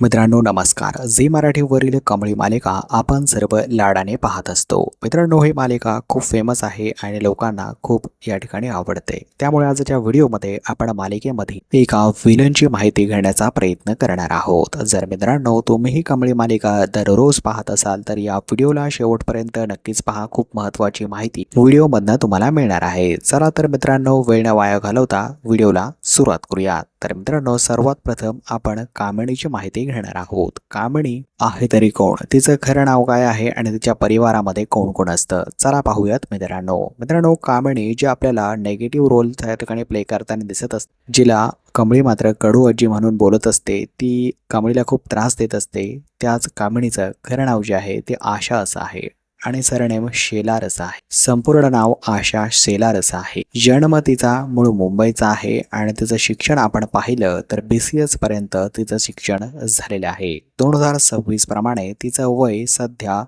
मित्रांनो नमस्कार. झी मराठीवरील कमळी मालिका आपण सर्व लाडाने पाहत असतो. मित्रांनो ही मालिका खूप फेमस आहे आणि लोकांना खूप या ठिकाणी आवडते. त्यामुळे आजच्या व्हिडिओमध्ये आपण मालिकेमध्ये एका विलनची माहिती घेण्याचा प्रयत्न करणार आहोत. जर मित्रांनो तुम्ही ही कमळी मालिका दररोज पाहत असाल तर या व्हिडिओला शेवटपर्यंत नक्कीच पहा. खूप महत्त्वाची माहिती व्हिडिओमधनं तुम्हाला मिळणार आहे. चला तर मित्रांनो वेळ न वाया घालवता व्हिडिओला सुरुवात करूया. तर मित्रांनो सर्वात प्रथम आपण कामिणीची माहिती घेणार आहोत. कामिणी आहे तरी कोण, तिचं खरं नाव काय आहे आणि तिच्या परिवारामध्ये कोण कोण असतं, चला पाहूयात मित्रांनो कामिणी जी आपल्याला नेगेटिव्ह रोल त्या ठिकाणी प्ले करताना दिसत असते, जिला कमळी मात्र कडू आजी म्हणून बोलत असते, ती कमळीला खूप त्रास देत असते. त्याच कामिणीचं खरं नाव जे आहे ते आशा असं आहे आणि सरनेम शेलार असं आहे. संपूर्ण नाव आशा शेलार असं आहे. जन्म तिचा मूळ मुंबईचा आहे आणि तिचं शिक्षण आपण पाहिलं तर BCS पर्यंत तिचं शिक्षण झालेलं आहे. 2026 प्रमाणे तिचं वय सध्या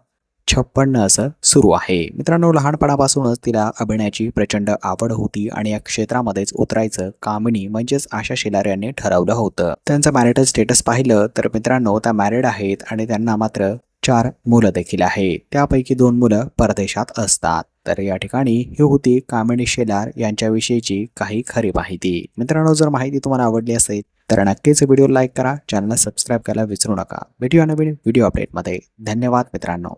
56 असं सुरू आहे. मित्रांनो लहानपणापासूनच तिला अभिनयाची प्रचंड आवड होती आणि या क्षेत्रामध्येच उतरायचं कामिणी म्हणजेच आशा शेलार यांनी ठरवलं होतं. त्यांचं मॅरिटल स्टेटस पाहिलं तर मित्रांनो त्या मॅरिड आहेत आणि त्यांना मात्र 4 मुलं देखील आहे. त्यापैकी 2 मुलं परदेशात असतात. तर या ठिकाणी ही होती कामिणी शेलार यांच्याविषयीची काही खरी माहिती. मित्रांनो जर माहिती तुम्हाला आवडली असेल तर नक्कीच व्हिडिओ लाईक करा, चॅनलला सबस्क्राईब करायला विसरू नका. भेटूया नवीन व्हिडिओ अपडेटमध्ये. धन्यवाद मित्रांनो.